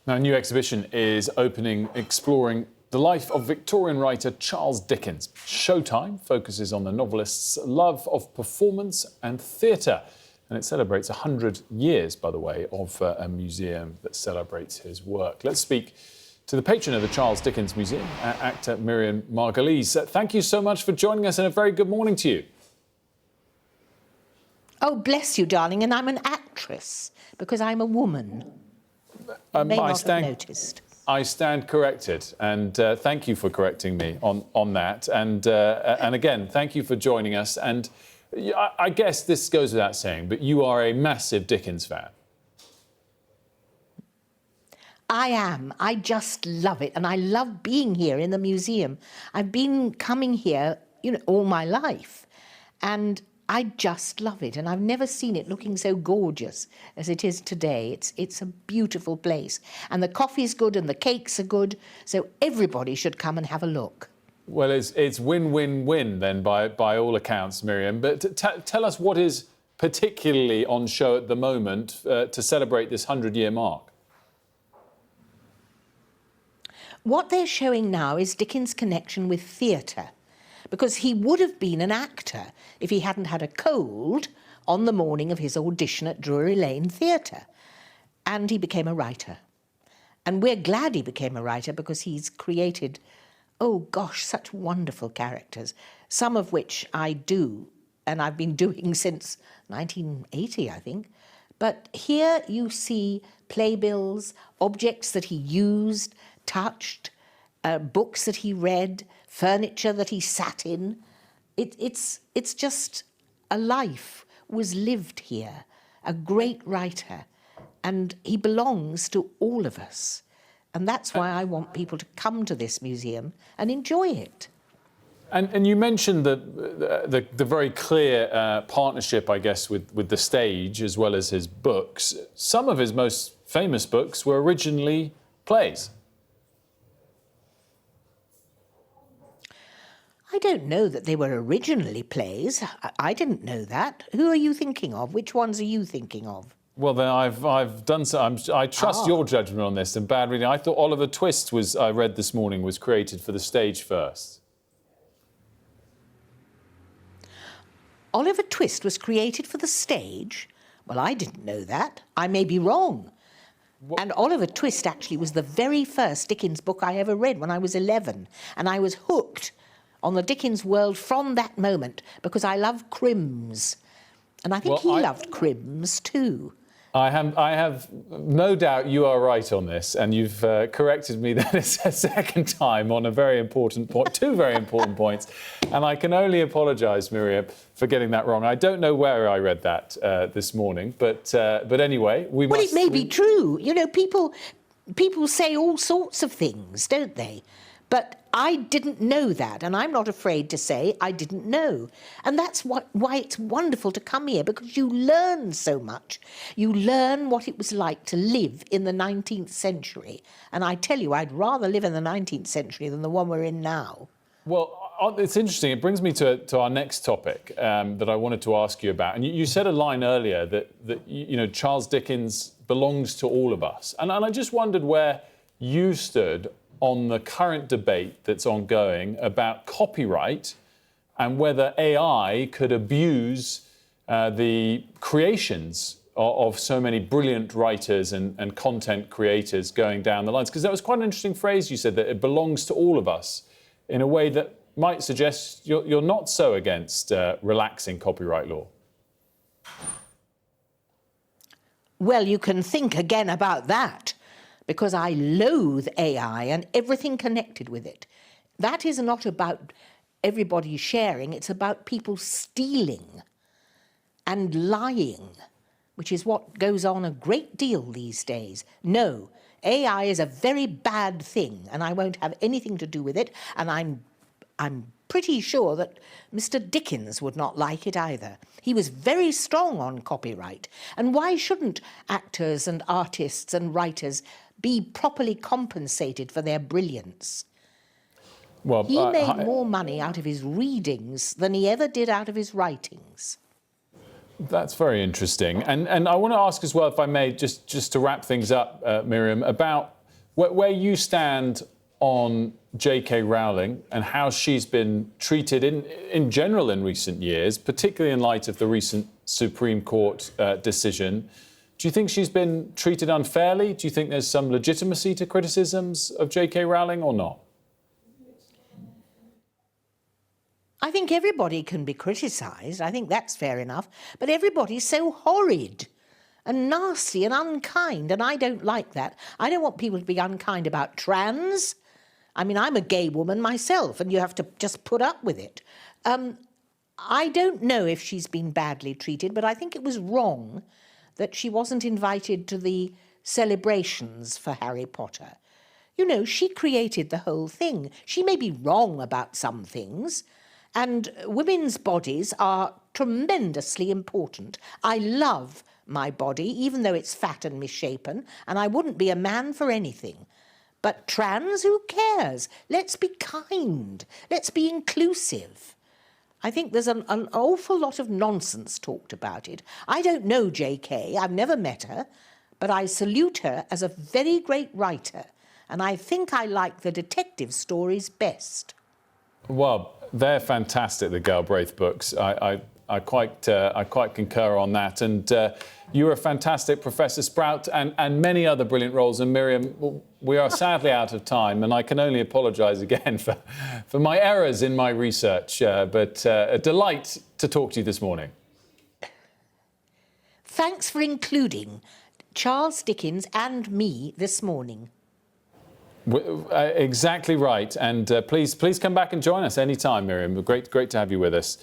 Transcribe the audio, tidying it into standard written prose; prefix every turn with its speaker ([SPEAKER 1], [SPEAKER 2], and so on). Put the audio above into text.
[SPEAKER 1] Now, a new exhibition is opening exploring the life of Victorian writer Charles Dickens. Showtime focuses on the novelist's love of performance and theatre. And it celebrates 100 years, by the way, of a museum that celebrates his work. Let's speak to the patron of the Charles Dickens Museum, actor Miriam Margoyles. Thank you so much for joining us and a very good morning to you.
[SPEAKER 2] Oh, bless you, darling, and I'm an actress because I'm a woman. You may not have noticed.
[SPEAKER 1] I stand corrected, and thank you for correcting me on that. And again, thank you for joining us. And I guess this goes without saying, but you are a massive Dickens fan.
[SPEAKER 2] I am. I just love it, and I love being here in the museum. I've been coming here, all my life, and I just love it, and I've never seen it looking so gorgeous as it is today. It's a beautiful place, and the coffee's good and the cakes are good, so everybody should come and have a look. Well,
[SPEAKER 1] it's win-win-win then, by all accounts, Miriam. But tell us what is particularly on show at the moment to celebrate this 100-year mark.
[SPEAKER 2] What they're showing now is Dickens' connection with theatre, because he would have been an actor if he hadn't had a cold on the morning of his audition at Drury Lane Theatre. And he became a writer. And we're glad he became a writer because he's created, oh gosh, such wonderful characters, some of which I do, and I've been doing since 1980, I think. But here you see playbills, objects that he used, touched, books that he read, furniture that he sat in. It's just a life was lived here, a great writer, and he belongs to all of us. And that's why I want people to come to this museum and enjoy it.
[SPEAKER 1] And you mentioned the very clear partnership, I guess, with the stage as well as his books. Some of his most famous books were originally plays.
[SPEAKER 2] I don't know that they were originally plays. I didn't know that. Who are you thinking of? Which ones are you thinking of?
[SPEAKER 1] Well, then I've done so. I trust your judgment on this and bad reading. I thought Oliver Twist I read this morning, was created for the stage first.
[SPEAKER 2] Oliver Twist was created for the stage? Well, I didn't know that. I may be wrong. What? And Oliver Twist actually was the very first Dickens book I ever read when I was 11. And I was hooked on the Dickens world from that moment because I love crims. And I think he loved crims too.
[SPEAKER 1] I have no doubt you are right on this, and you've corrected me that it's a second time on a very important point, two very important points, and I can only apologise, Miriam, for getting that wrong. I don't know where I read that this morning, but anyway,
[SPEAKER 2] Well, it may be true. People say all sorts of things, don't they? But I didn't know that, and I'm not afraid to say I didn't know. And that's why it's wonderful to come here, because you learn so much. You learn what it was like to live in the 19th century. And I tell you, I'd rather live in the 19th century than the one we're in now.
[SPEAKER 1] Well, it's interesting. It brings me to our next topic that I wanted to ask you about. And you said a line earlier that Charles Dickens belongs to all of us. And I just wondered where you stood on the current debate that's ongoing about copyright and whether AI could abuse the creations of so many brilliant writers and content creators going down the lines. Because that was quite an interesting phrase you said, that it belongs to all of us, in a way that might suggest you're not so against relaxing copyright law.
[SPEAKER 2] Well, you can think again about that, because I loathe AI and everything connected with it. That is not about everybody sharing, it's about people stealing and lying, which is what goes on a great deal these days. No, AI is a very bad thing, and I won't have anything to do with it, and I'm pretty sure that Mr. Dickens would not like it either. He was very strong on copyright, and why shouldn't actors and artists and writers be properly compensated for their brilliance? Well, he made more money out of his readings than he ever did out of his writings.
[SPEAKER 1] That's very interesting. And I want to ask as well, if I may, just to wrap things up, Miriam, about where you stand on JK Rowling and how she's been treated in general in recent years, particularly in light of the recent Supreme Court decision. Do you think she's been treated unfairly? Do you think there's some legitimacy to criticisms of JK Rowling or not?
[SPEAKER 2] I think everybody can be criticised. I think that's fair enough. But everybody's so horrid and nasty and unkind, and I don't like that. I don't want people to be unkind about trans. I mean, I'm a gay woman myself, and you have to just put up with it. I don't know if she's been badly treated, but I think it was wrong that she wasn't invited to the celebrations for Harry Potter. You know, she created the whole thing. She may be wrong about some things, and women's bodies are tremendously important. I love my body, even though it's fat and misshapen, and I wouldn't be a man for anything. But trans, who cares? Let's be kind. Let's be inclusive. I think there's an awful lot of nonsense talked about it. I don't know JK, I've never met her, but I salute her as a very great writer, and I think I like the detective stories best.
[SPEAKER 1] Well, they're fantastic, the Galbraith books. I quite concur on that. And you're a fantastic Professor Sprout and many other brilliant roles. And Miriam, we are sadly out of time, and I can only apologise again for my errors in my research. But a delight to talk to you this morning.
[SPEAKER 2] Thanks for including Charles Dickens and me this morning.
[SPEAKER 1] Exactly right. And please come back and join us anytime, Miriam. Great to have you with us.